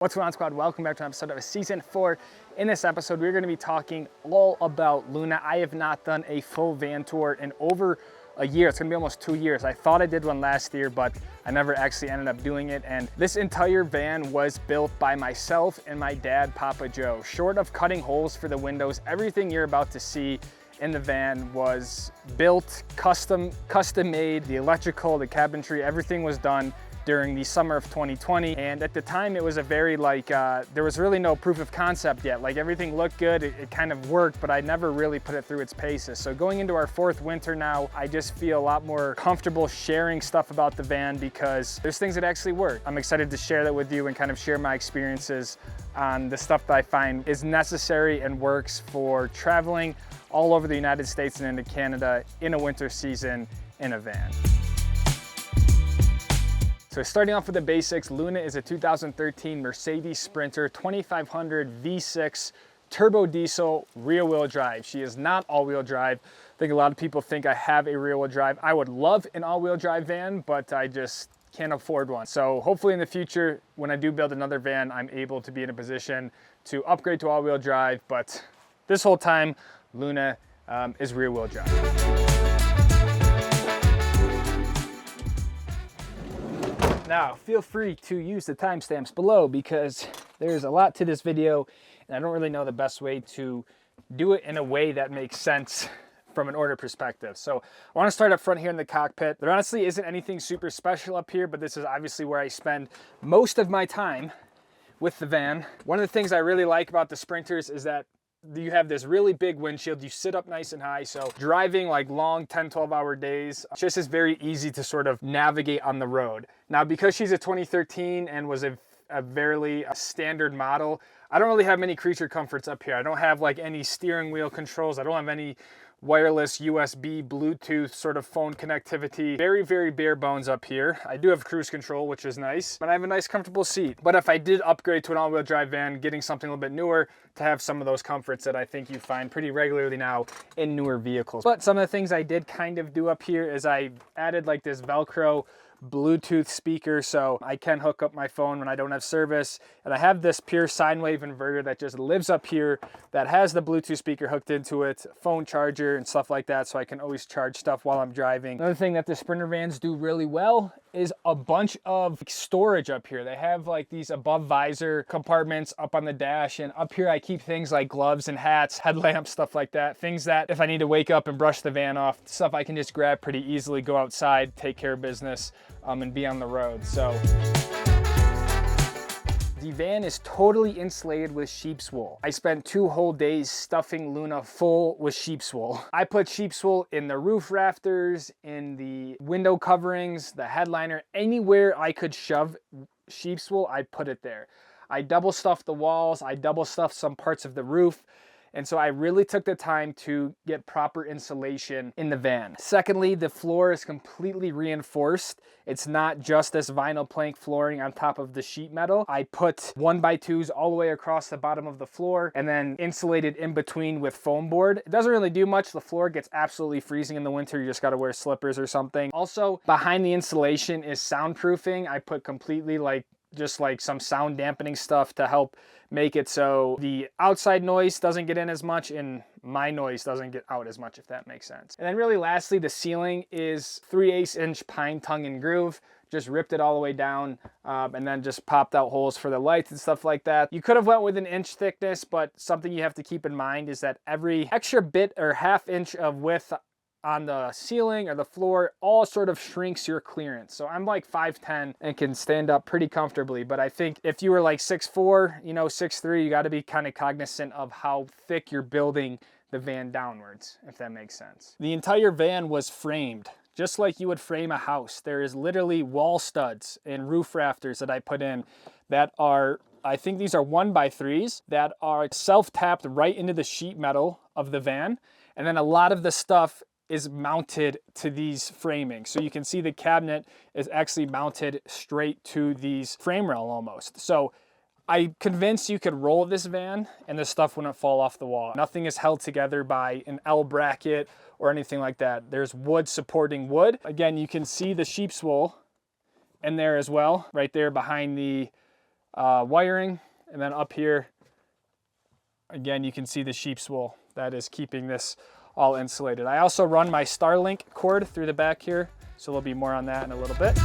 What's going on, squad? Welcome back to an episode of season 4. In this episode, we're going to be talking all about Luna. I have not done a full van tour in over a year. It's going to be almost 2 years. I thought I did one last year, but I never actually ended up doing it. And this entire van was built by myself and my dad, Papa Joe. Short of cutting holes for the windows, everything you're about to see in the van was built, custom made. The electrical, the cabinetry, everything was done during the summer of 2020. And at the time it was a very there was really no proof of concept yet. Like everything looked good, it kind of worked, but I never really put it through its paces. So going into our 4th winter now, I just feel a lot more comfortable sharing stuff about the van because there's things that actually work. I'm excited to share that with you and kind of share my experiences on the stuff that I find is necessary and works for traveling all over the United States and into Canada in a winter season in a van. So starting off with the basics, Luna is a 2013 Mercedes Sprinter 2500 V6 turbo diesel rear-wheel drive. She is not all-wheel drive. I think a lot of people think I have a rear-wheel drive. I would love an all-wheel drive van, but I just can't afford one. So hopefully in the future, when I do build another van, I'm able to be in a position to upgrade to all-wheel drive. But this whole time, Luna is rear-wheel drive. Now, feel free to use the timestamps below because there's a lot to this video and I don't really know the best way to do it in a way that makes sense from an order perspective. So I want to start up front here in the cockpit. There honestly isn't anything super special up here, but this is obviously where I spend most of my time with the van. One of the things I really like about the Sprinters is that you have this really big windshield, you sit up nice and high, so driving like long 10-12 hour days just is very easy to sort of navigate on the road. Now because she's a 2013 and was a very standard model, I don't really have many creature comforts up here. I don't have like any steering wheel controls, I don't have any wireless USB Bluetooth sort of phone connectivity. Very, very bare bones up here. I do have cruise control, which is nice, but I have a nice comfortable seat. But if I did upgrade to an all-wheel drive van, getting something a little bit newer to have some of those comforts that I think you find pretty regularly now in newer vehicles. But some of the things I did kind of do up here is I added like this Velcro Bluetooth speaker so I can hook up my phone when I don't have service, and I have this pure sine wave inverter that just lives up here that has the Bluetooth speaker hooked into it, phone charger and stuff like that, so I can always charge stuff while I'm driving. Another thing that the Sprinter vans do really well is a bunch of storage up here. They have like these above visor compartments up on the dash, and up here I keep things like gloves and hats, headlamps, stuff like that. Things that if I need to wake up and brush the van off, stuff I can just grab pretty easily, go outside, take care of business, and be on the road. So the van is totally insulated with sheep's wool. I spent 2 whole days stuffing Luna full with sheep's wool. I put sheep's wool in the roof rafters, in the window coverings, the headliner, anywhere I could shove sheep's wool, I put it there. I double stuffed the walls, I double stuffed some parts of the roof. And so I really took the time to get proper insulation in the van. Secondly, the floor is completely reinforced. It's not just this vinyl plank flooring on top of the sheet metal. I put 1x2s all the way across the bottom of the floor and then insulated in between with foam board. It doesn't really do much. The floor gets absolutely freezing in the winter. You just gotta wear slippers or something. Also, behind the insulation is soundproofing. I put completely just like some sound dampening stuff to help make it so the outside noise doesn't get in as much and my noise doesn't get out as much, if that makes sense. And then really lastly, the ceiling is 3/8 inch pine tongue and groove. Just ripped it all the way down and then just popped out holes for the lights and stuff like that. You could have went with an inch thickness, but something you have to keep in mind is that every extra bit or 1/2 inch of width on the ceiling or the floor all sort of shrinks your clearance. So I'm like 5'10" and can stand up pretty comfortably, but I think if you were like 6'4", 6'3", you got to be kind of cognizant of how thick you're building the van downwards, if that makes sense. The entire van was framed just like you would frame a house. There is literally wall studs and roof rafters that I put in that are, I think these are 1x3s that are self-tapped right into the sheet metal of the van. And then a lot of the stuff is mounted to these framing. So you can see the cabinet is actually mounted straight to these frame rail almost. So I'm convinced you could roll this van and the stuff wouldn't fall off the wall. Nothing is held together by an L bracket or anything like that. There's wood supporting wood. Again, you can see the sheep's wool in there as well, right there behind the wiring. And then up here, again, you can see the sheep's wool that is keeping this all insulated. I also run my Starlink cord through the back here, so there'll be more on that in a little bit.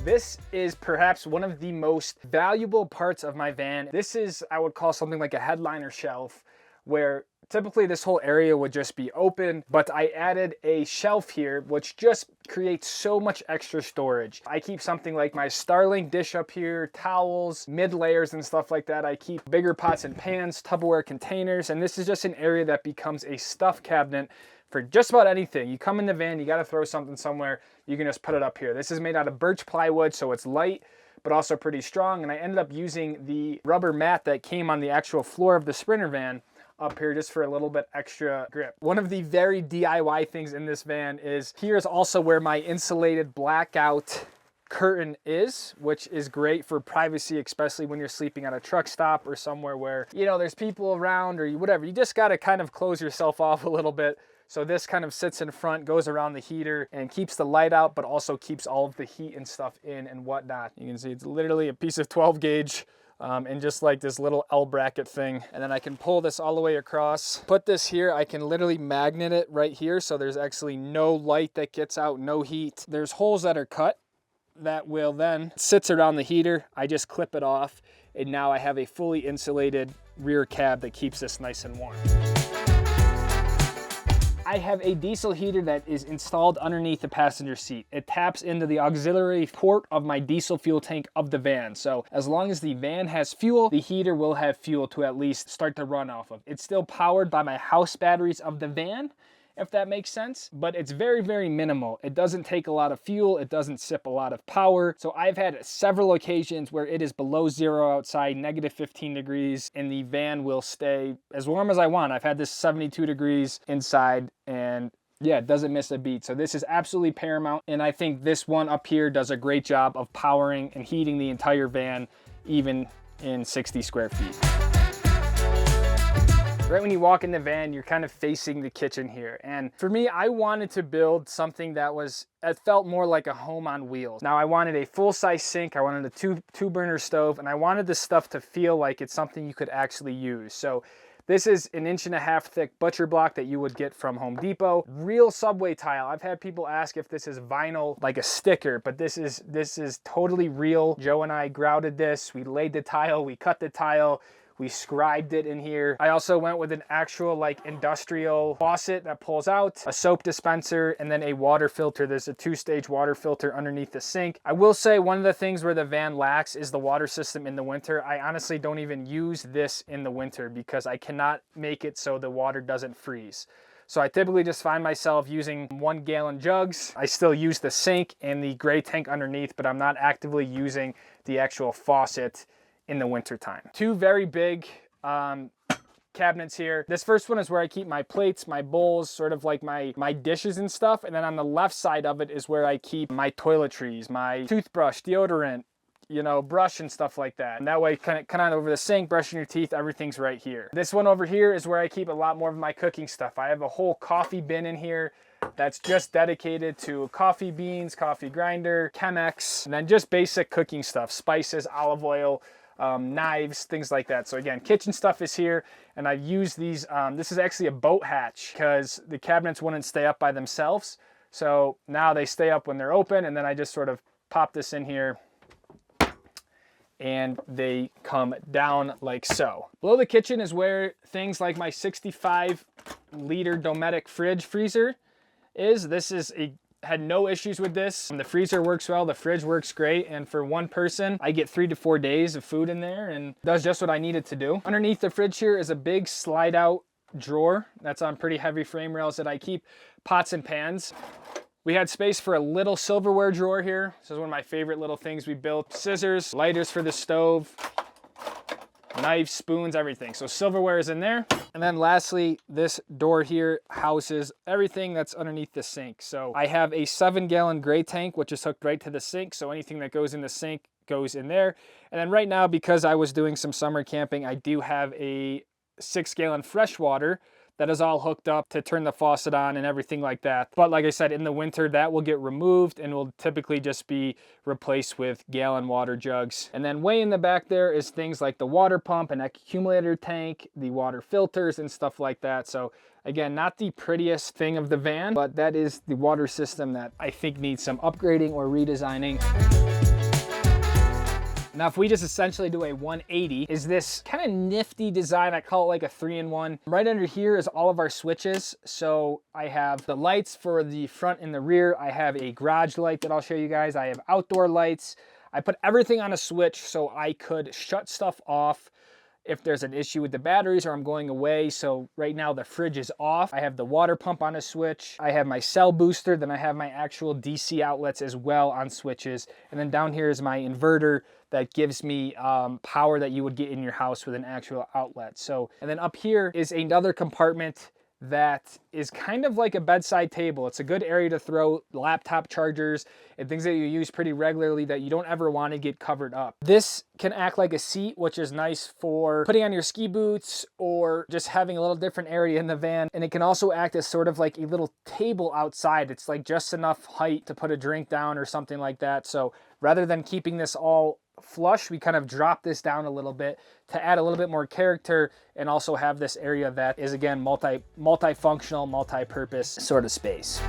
This is perhaps one of the most valuable parts of my van. This is, I would call something like a headliner shelf, where typically this whole area would just be open, but I added a shelf here, which just creates so much extra storage. I keep something like my Starlink dish up here, towels, mid layers and stuff like that. I keep bigger pots and pans, Tupperware containers, and this is just an area that becomes a stuff cabinet for just about anything. You come in the van, you gotta throw something somewhere, you can just put it up here. This is made out of birch plywood, so it's light, but also pretty strong, and I ended up using the rubber mat that came on the actual floor of the Sprinter van up here just for a little bit extra grip. One of the very DIY things in this van is here's also where my insulated blackout curtain is, which is great for privacy, especially when you're sleeping at a truck stop or somewhere where, you know, there's people around or whatever. You just got to kind of close yourself off a little bit. So this kind of sits in front, goes around the heater and keeps the light out, but also keeps all of the heat and stuff in and whatnot. You can see it's literally a piece of 12 gauge and just like this little L bracket thing. And then I can pull this all the way across. Put this here, I can literally magnet it right here. So there's actually no light that gets out, no heat. There's holes that are cut that will then sits around the heater. I just clip it off. And now I have a fully insulated rear cab that keeps this nice and warm. I have a diesel heater that is installed underneath the passenger seat. It taps into the auxiliary port of my diesel fuel tank of the van. So as long as the van has fuel, the heater will have fuel to at least start to run off of. It's still powered by my house batteries of the van, if that makes sense, but it's very, very minimal. It doesn't take a lot of fuel. It doesn't sip a lot of power. So I've had several occasions where it is below zero outside, negative 15 degrees, and the van will stay as warm as I want. I've had this 72 degrees inside and yeah, it doesn't miss a beat. So this is absolutely paramount. And I think this one up here does a great job of powering and heating the entire van, even in 60 square feet. Right when you walk in the van, you're kind of facing the kitchen here. And for me, I wanted to build something that it felt more like a home on wheels. Now I wanted a full-size sink, I wanted a two burner stove, and I wanted this stuff to feel like it's something you could actually use. So this is an 1.5 inch thick butcher block that you would get from Home Depot. Real subway tile. I've had people ask if this is vinyl, like a sticker, but this is totally real. Joe and I grouted this, we laid the tile, we cut the tile, we scribed it in here. I also went with an actual like industrial faucet that pulls out, a soap dispenser, and then a water filter. There's a 2-stage water filter underneath the sink. I will say one of the things where the van lacks is the water system in the winter. I honestly don't even use this in the winter because I cannot make it so the water doesn't freeze. So I typically just find myself using 1 gallon jugs. I still use the sink and the gray tank underneath, but I'm not actively using the actual faucet in the winter time. Two very big cabinets here. This first one is where I keep my plates, my bowls, sort of like my dishes and stuff. And then on the left side of it is where I keep my toiletries, my toothbrush, deodorant, you know, brush and stuff like that. And that way, kind of over the sink, brushing your teeth, everything's right here. This one over here is where I keep a lot more of my cooking stuff. I have a whole coffee bin in here that's just dedicated to coffee beans, coffee grinder, Chemex, and then just basic cooking stuff, spices, olive oil, knives, things like that. So again, kitchen stuff is here, and I've used these. This is actually a boat hatch because the cabinets wouldn't stay up by themselves. So now they stay up when they're open, and then I just sort of pop this in here and they come down like so. Below the kitchen is where things like my 65-liter Dometic freezer is. Had no issues with this. The freezer works well, the fridge works great, and for one person, I get 3 to 4 days of food in there and does just what I need it to do. Underneath the fridge here is a big slide out drawer that's on pretty heavy frame rails that I keep pots and pans. We had space for a little silverware drawer here. This is one of my favorite little things we built. Scissors, lighters for the stove, knives, spoons, everything. So silverware is in there. And then lastly, this door here houses everything that's underneath the sink. So I have a 7-gallon gray tank, which is hooked right to the sink. So anything that goes in the sink goes in there. And then right now, because I was doing some summer camping, I do have a 6-gallon freshwater that is all hooked up to turn the faucet on and everything like that. But like I said, in the winter, that will get removed and will typically just be replaced with gallon water jugs. And then way in the back there is things like the water pump and accumulator tank, the water filters and stuff like that. So again, not the prettiest thing of the van, but that is the water system that I think needs some upgrading or redesigning. Now, if we just essentially do a 180, is this kind of nifty design. I call it like a 3-in-1. Right under here is all of our switches. So I have the lights for the front and the rear. I have a garage light that I'll show you guys. I have outdoor lights. I put everything on a switch so I could shut stuff off if there's an issue with the batteries or I'm going away. So right now the fridge is off. I have the water pump on a switch. I have my cell booster. Then I have my actual DC outlets as well on switches. And then down here is my inverter that gives me power that you would get in your house with an actual outlet. So, and then up here is another compartment that is kind of like a bedside table. It's a good area to throw laptop chargers and things that you use pretty regularly that you don't ever want to get covered up. This can act like a seat, which is nice for putting on your ski boots or just having a little different area in the van. And it can also act as sort of like a little table outside. It's like just enough height to put a drink down or something like that. So rather than keeping this all flush, we kind of drop this down a little bit to add a little bit more character and also have this area that is, again, multifunctional, multi-purpose sort of space.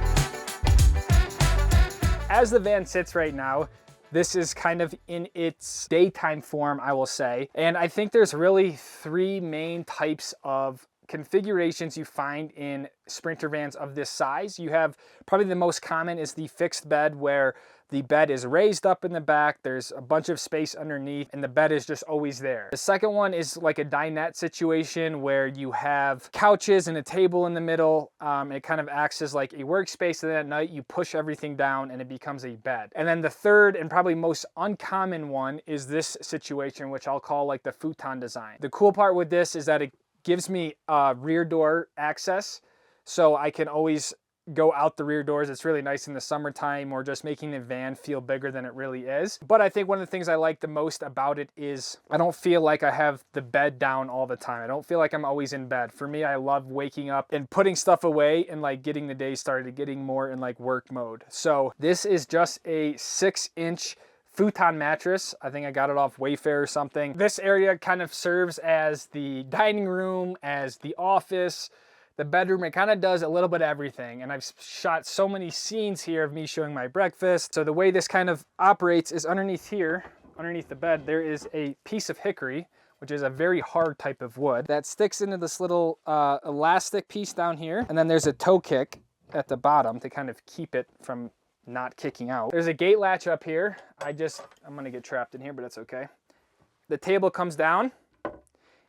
As the van sits right now, this is kind of in its daytime form, I will say. And I think there's really 3 main types of configurations you find in Sprinter vans of this size. You have probably the most common is the fixed bed, where the bed is raised up in the back, there's a bunch of space underneath, and the bed is just always there. The second one is like a dinette situation where you have couches and a table in the middle. It kind of acts as like a workspace, and then at night you push everything down and it becomes a bed. And then the third and probably most uncommon one is this situation, which I'll call like the futon design. The cool part with this is that it gives me rear door access, so I can always go out the rear doors. It's really nice in the summertime or just making the van feel bigger than it really is. But I think one of the things I like the most about it is I don't feel like I have the bed down all the time. I don't feel like I'm always in bed. For me, I love waking up and putting stuff away and like getting the day started, getting more in like work mode. So this is just a 6-inch futon mattress. I think I got it off Wayfair or something. This area kind of serves as the dining room, as the office, the bedroom. It kind of does a little bit of everything. And I've shot so many scenes here of me showing my breakfast. So the way this kind of operates is underneath here, underneath the bed, there is a piece of hickory, which is a very hard type of wood that sticks into this little elastic piece down here. And then there's a toe kick at the bottom to kind of keep it from not kicking out. There's a gate latch up here. I'm gonna get trapped in here, but that's okay. The table comes down,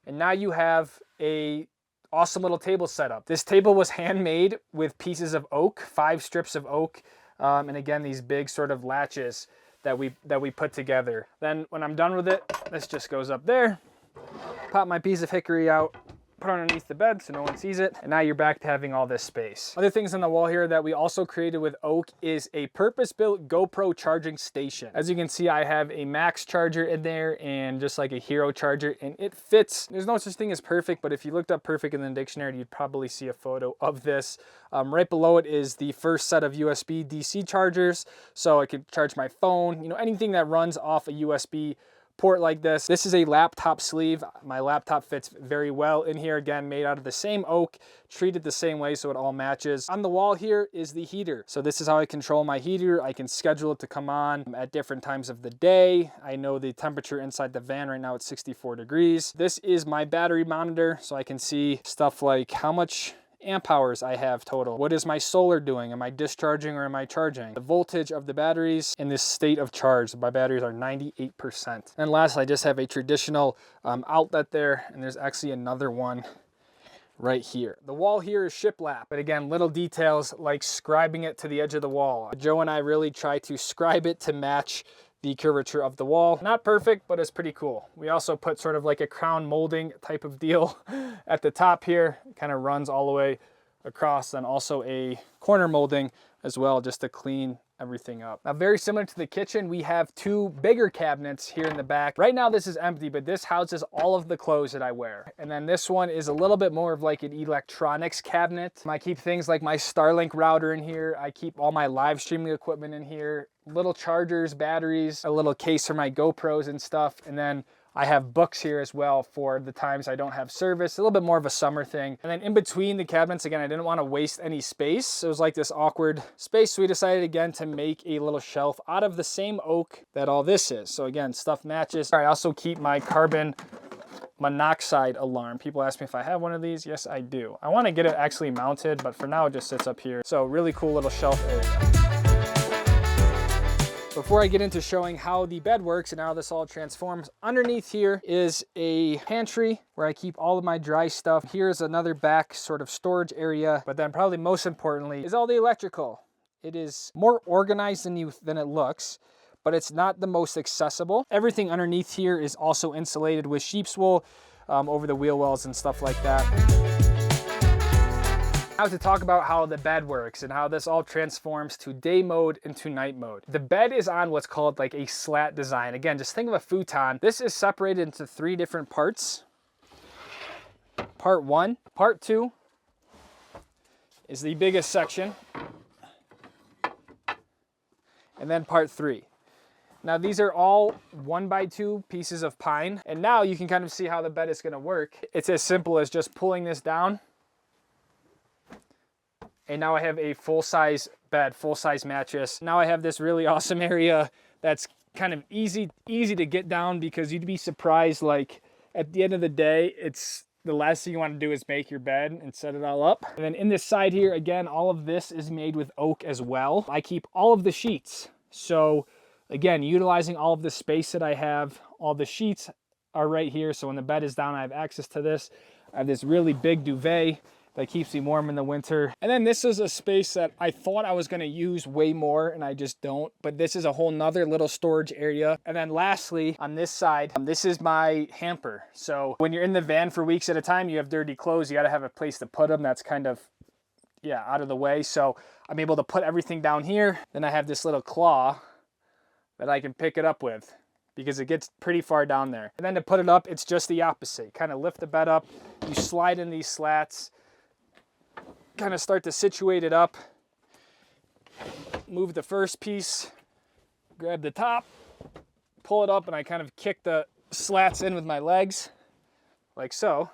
and now you have a awesome little table setup. This table was handmade with pieces of oak, 5 strips of oak, and again, these big sort of latches that we put together. Then when I'm done with it, this just goes up there. Pop my piece of hickory out, put it underneath the bed so no one sees it, and now you're back to having all this space. Other things on the wall here that we also created with oak is a purpose-built GoPro charging station. As you can see, I have a max charger in there and just like a hero charger, and it fits. There's no such thing as perfect, but if you looked up perfect in the dictionary, you'd probably see a photo of this. Right below it is the first set of USB DC chargers, so I could charge my phone, you know, anything that runs off a USB port like this. This is a laptop sleeve. My laptop fits very well in here. Again, made out of the same oak, treated the same way so it all matches. On the wall here is the heater. So this is how I control my heater. I can schedule it to come on at different times of the day. I know the temperature inside the van right now, it's 64 degrees. This is my battery monitor, so I can see stuff like how much amp hours I have total. What is my solar doing? Am I discharging or am I charging? The voltage of the batteries in this state of charge. My batteries are 98%. And last, I just have a traditional outlet there, and there's actually another one right here. The wall here is shiplap, but again, little details like scribing it to the edge of the wall. Joe and I really try to scribe it to match the curvature of the wall. Not perfect, but it's pretty cool. We also put sort of like a crown molding type of deal at the top here. It kind of runs all the way across, and also a corner molding as well, just to clean everything up. Now, very similar to the kitchen, we have two bigger cabinets here in the back. Right now this is empty, but this houses all of the clothes that I wear. And then this one is a little bit more of like an electronics cabinet. I keep things like my Starlink router in here. I keep all my live streaming equipment in here, little chargers, batteries, a little case for my GoPros and stuff. And then I have books here as well for the times I don't have service, a little bit more of a summer thing. And then in between the cabinets, again, I didn't want to waste any space. So it was like this awkward space. So we decided again to make a little shelf out of the same oak that all this is. So again, stuff matches. I also keep my carbon monoxide alarm. People ask me if I have one of these. Yes, I do. I want to get it actually mounted, but for now it just sits up here. So really cool little shelf area. Before I get into showing how the bed works and how this all transforms, underneath here is a pantry where I keep all of my dry stuff. Here's another back sort of storage area, but then probably most importantly is all the electrical. It is more organized than it looks, but it's not the most accessible. Everything underneath here is also insulated with sheep's wool over the wheel wells and stuff like that. Now to talk about how the bed works and how this all transforms to day mode into night mode. The bed is on what's called like a slat design. Again, just think of a futon. This is separated into 3 different parts. Part 1, part 2 is the biggest section. And then part 3. Now these are all 1x2 pieces of pine. And now you can kind of see how the bed is gonna work. It's as simple as just pulling this down. And now I have a full-size bed, full-size mattress. Now I have this really awesome area that's kind of easy to get down, because you'd be surprised, like at the end of the day, it's the last thing you want to do is make your bed and set it all up. And then in this side here, again, all of this is made with oak as well. I keep all of the sheets. So again, utilizing all of the space that I have, all the sheets are right here. So when the bed is down, I have access to this. I have this really big duvet that keeps me warm in the winter. And then this is a space that I thought I was gonna use way more, and I just don't, but this is a whole nother little storage area. And then lastly, on this side, this is my hamper. So when you're in the van for weeks at a time, you have dirty clothes, you gotta have a place to put them that's kind of, yeah, out of the way. So I'm able to put everything down here. Then I have this little claw that I can pick it up with, because it gets pretty far down there. And then to put it up, it's just the opposite. Kind of lift the bed up, you slide in these slats, kind of start to situate it up, move the first piece, grab the top, pull it up, and I kind of kick the slats in with my legs, like so.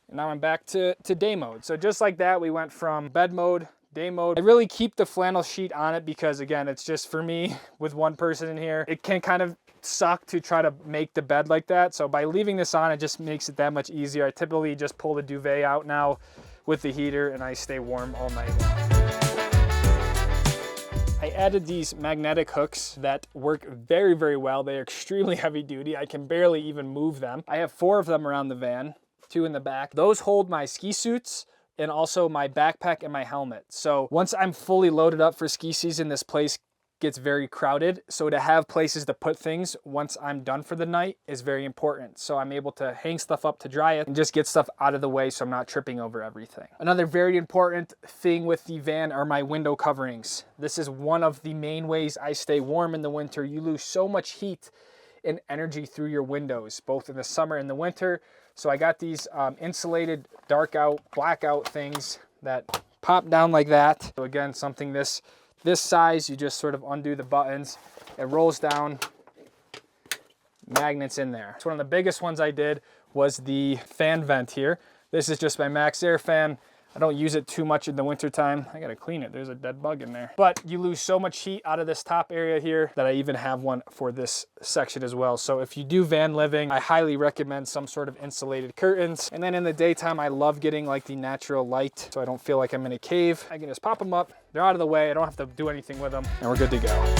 And now I'm back to day mode. So just like that, we went from bed mode, day mode. I really keep the flannel sheet on it because, again, it's just for me with one person in here. It can kind of suck to try to make the bed like that. So by leaving this on, it just makes it that much easier. I typically just pull the duvet out now with the heater, and I stay warm all night long. I added these magnetic hooks that work very, very well. They're extremely heavy duty. I can barely even move them. I have 4 of them around the van, 2 in the back. Those hold my ski suits and also my backpack and my helmet. So once I'm fully loaded up for ski season, this place gets very crowded. So to have places to put things once I'm done for the night is very important. So I'm able to hang stuff up to dry it and just get stuff out of the way so I'm not tripping over everything. Another very important thing with the van are my window coverings. This is one of the main ways I stay warm in the winter. You lose so much heat and energy through your windows, both in the summer and the winter. So I got these insulated dark out, blackout things that pop down like that. So again, something this size, you just sort of undo the buttons, it rolls down, magnets in there. So one of the biggest ones I did was the fan vent here. This is just my Max Air fan. I don't use it too much in the winter time. I gotta clean it, there's a dead bug in there. But you lose so much heat out of this top area here that I even have one for this section as well. So if you do van living, I highly recommend some sort of insulated curtains. And then in the daytime, I love getting like the natural light so I don't feel like I'm in a cave. I can just pop them up, they're out of the way, I don't have to do anything with them, and we're good to go.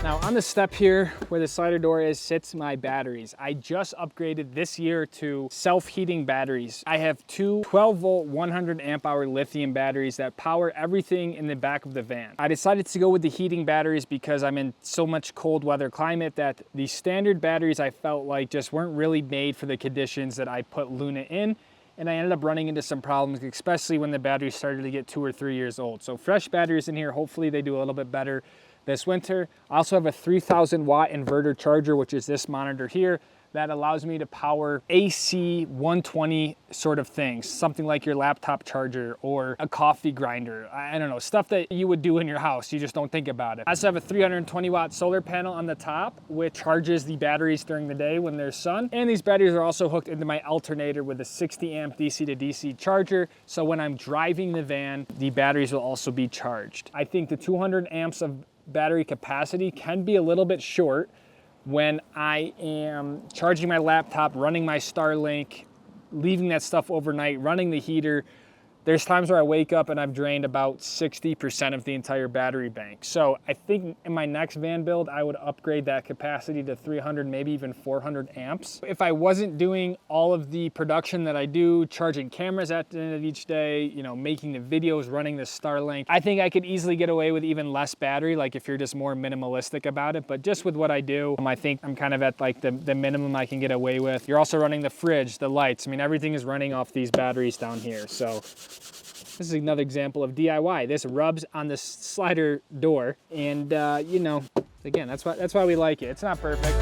Now on the step here where the slider door is sits my batteries. I just upgraded this year to self-heating batteries. I have 2 12-volt 100 amp hour lithium batteries that power everything in the back of the van. I decided to go with the heating batteries because I'm in so much cold weather climate that the standard batteries I felt like just weren't really made for the conditions that I put Luna in. and I ended up running into some problems, especially when the batteries started to get 2 or 3 years old. So fresh batteries in here, hopefully they do a little bit better this winter. I also have a 3000 watt inverter charger, which is this monitor here, that allows me to power AC 120 sort of things, something like your laptop charger or a coffee grinder. I don't know, stuff that you would do in your house, you just don't think about it. I also have a 320 watt solar panel on the top, which charges the batteries during the day when there's sun. And these batteries are also hooked into my alternator with a 60 amp DC to DC charger. So when I'm driving the van, the batteries will also be charged. I think the 200 amps of battery capacity can be a little bit short when I am charging my laptop, running my Starlink, leaving that stuff overnight, running the heater. There's times where I wake up and I've drained about 60% of the entire battery bank. So I think in my next van build, I would upgrade that capacity to 300, maybe even 400 amps. If I wasn't doing all of the production that I do, charging cameras at the end of each day, you know, making the videos, running the Starlink, I think I could easily get away with even less battery, like if you're just more minimalistic about it. But just with what I do, I think I'm kind of at like the minimum I can get away with. You're also running the fridge, the lights. I mean, everything is running off these batteries down here. So this is another example of DIY. This rubs on the slider door, and you know, again, that's why we like it. It's not perfect.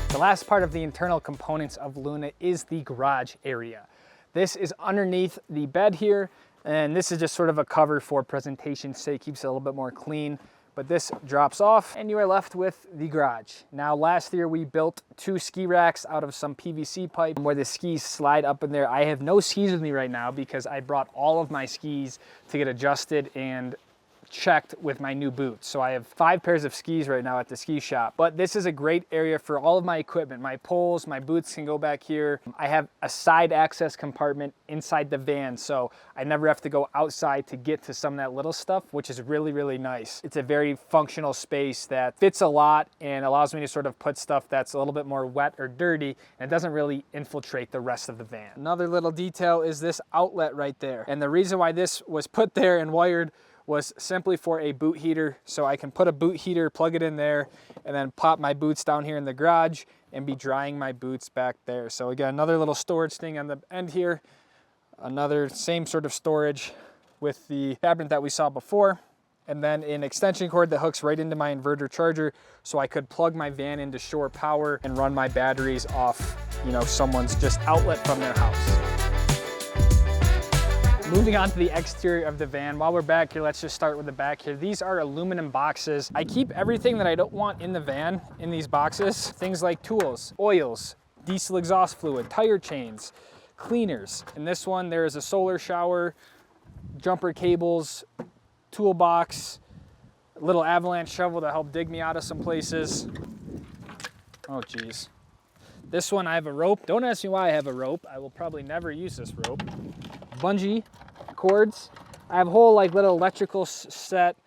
The last part of the internal components of Luna is the garage area. This is underneath the bed here, and this is just sort of a cover for presentation's sake, keeps it a little bit more clean. But this drops off and you are left with the garage. Now last year we built 2 ski racks out of some PVC pipe where the skis slide up in there. I have no skis with me right now because I brought all of my skis to get adjusted and checked with my new boots. So I have 5 pairs of skis right now at the ski shop. But this is a great area for all of my equipment. My poles, my boots can go back here. I have a side access compartment inside the van, so I never have to go outside to get to some of that little stuff, which is really, really nice. It's a very functional space that fits a lot and allows me to sort of put stuff that's a little bit more wet or dirty, and it doesn't really infiltrate the rest of the van. Another little detail is this outlet right there. And the reason why this was put there and wired was simply for a boot heater. So I can put a boot heater, plug it in there, and then pop my boots down here in the garage and be drying my boots back there. So again, another little storage thing on the end here. Another same sort of storage with the cabinet that we saw before. And then an extension cord that hooks right into my inverter charger, so I could plug my van into shore power and run my batteries off, you know, someone's just outlet from their house. Moving on to the exterior of the van. While we're back here, let's just start with the back here. These are aluminum boxes. I keep everything that I don't want in the van in these boxes. Things like tools, oils, diesel exhaust fluid, tire chains, cleaners. In this one, there is a solar shower, jumper cables, toolbox, a little avalanche shovel to help dig me out of some places. Oh geez. This one, I have a rope. Don't ask me why I have a rope. I will probably never use this rope. Bungee cords. I have a whole like little electrical set,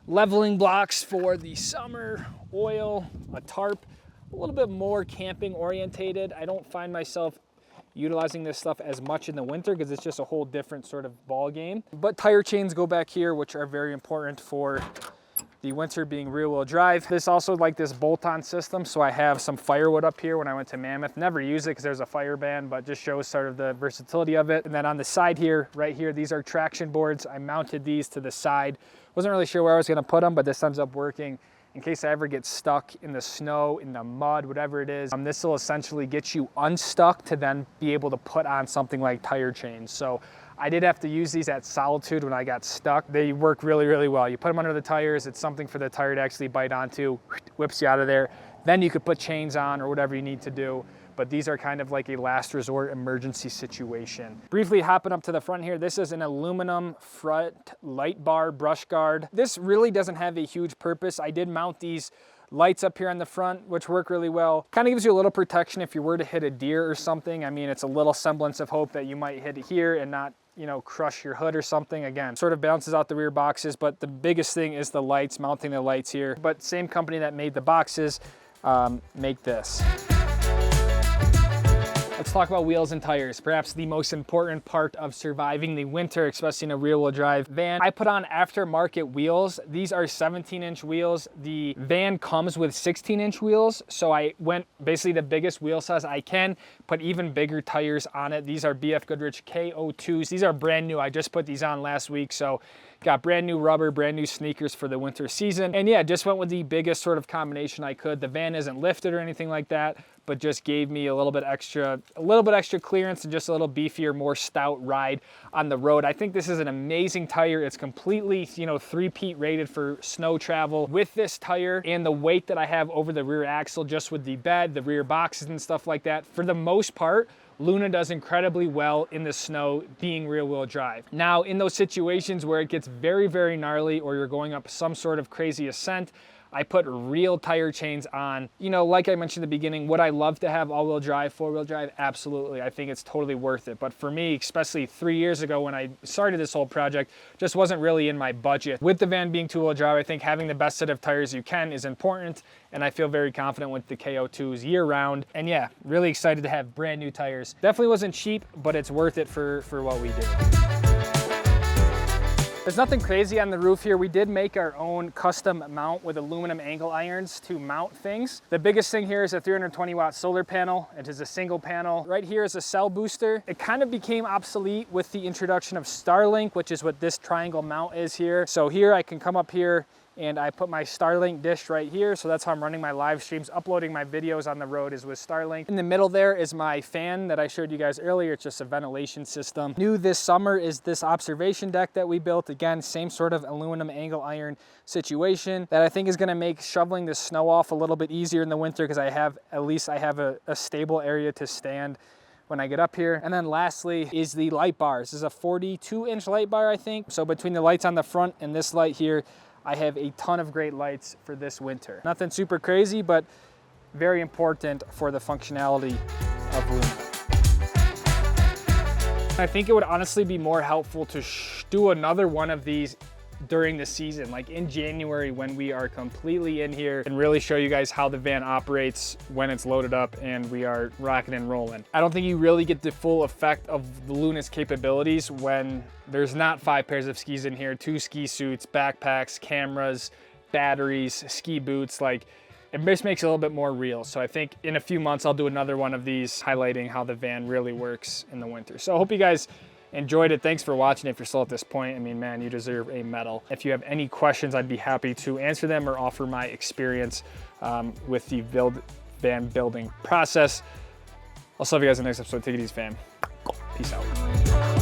leveling blocks for the summer, oil, a tarp, a little bit more camping orientated. I don't find myself utilizing this stuff as much in the winter because it's just a whole different sort of ball game. But tire chains go back here, which are very important for the winter being rear wheel drive. This also like this bolt-on system. So I have some firewood up here when I went to Mammoth. Never use it because there's a fire ban, but just shows sort of the versatility of it. And then on the side here, right here, these are traction boards. I mounted these to the side. Wasn't really sure where I was gonna put them, but this ends up working in case I ever get stuck in the snow, in the mud, whatever it is. This will essentially get you unstuck to then be able to put on something like tire chains. So I did have to use these at Solitude when I got stuck. They work really, really well. You put them under the tires, it's something for the tire to actually bite onto, whips you out of there. Then you could put chains on or whatever you need to do. But these are kind of like a last resort emergency situation. Briefly hopping up to the front here, this is an aluminum front light bar brush guard. This really doesn't have a huge purpose. I did mount these lights up here on the front, which work really well. Kind of gives you a little protection if you were to hit a deer or something. I mean, it's a little semblance of hope that you might hit it here and not, you know, crush your hood or something. Again, sort of balances out the rear boxes, but the biggest thing is the lights, mounting the lights here. But same company that made the boxes make this. Let's talk about wheels and tires, perhaps the most important part of surviving the winter, especially in a rear-wheel drive van. I put on aftermarket wheels. These are 17-inch wheels. The van comes with 16-inch wheels, so I went basically the biggest wheel size I can, put even bigger tires on it. These are BF Goodrich KO2s. These are brand new. I just put these on last week, so got brand new rubber, brand new sneakers for the winter season. And yeah, just went with the biggest sort of combination I could. The van isn't lifted or anything like that, but just gave me a little bit extra clearance and just a little beefier, more stout ride on the road. I think this is an amazing tire. It's completely, you know, 3-peat rated for snow travel. With this tire and the weight that I have over the rear axle, just with the bed, the rear boxes and stuff like that, for the most part, Luna does incredibly well in the snow being rear-wheel drive. Now, in those situations where it gets very, very gnarly or you're going up some sort of crazy ascent, I put real tire chains on. You know, like I mentioned in the beginning, would I love to have all-wheel drive, four-wheel drive? Absolutely. I think it's totally worth it. But for me, especially 3 years ago when I started this whole project, just wasn't really in my budget. With the van being two-wheel drive, I think having the best set of tires you can is important, and I feel very confident with the KO2s year-round. And yeah, really excited to have brand new tires. Definitely wasn't cheap, but it's worth it for what we did. There's nothing crazy on the roof here. We did make our own custom mount with aluminum angle irons to mount things. The biggest thing here is a 320 watt solar panel. It is a single panel. Right here is a cell booster. It kind of became obsolete with the introduction of Starlink, which is what this triangle mount is here. So here I can come up here and I put my Starlink dish right here. So that's how I'm running my live streams, uploading my videos on the road is with Starlink. In the middle there is my fan that I showed you guys earlier. It's just a ventilation system. New this summer is this observation deck that we built. Again, same sort of aluminum angle iron situation that I think is gonna make shoveling the snow off a little bit easier in the winter because I have a stable area to stand when I get up here. And then lastly is the light bar. This is a 42-inch light bar, I think. So between the lights on the front and this light here, I have a ton of great lights for this winter. Nothing super crazy, but very important for the functionality of Luna. I think it would honestly be more helpful to do another one of these during the season, like in January when we are completely in here, and really show you guys how the van operates when it's loaded up and we are rocking and rolling. I don't think you really get the full effect of the Luna's capabilities when there's not 5 pairs of skis in here, 2 ski suits, backpacks, cameras, batteries, ski boots. Like, it just makes it a little bit more real. So I think in a few months I'll do another one of these highlighting how the van really works in the winter. So I hope you guys enjoyed it. Thanks for watching. If you're still at this point, I mean, man, you deserve a medal. If you have any questions, I'd be happy to answer them or offer my experience with the van building process. I'll see you guys in the next episode. Take it easy, fam. Peace out.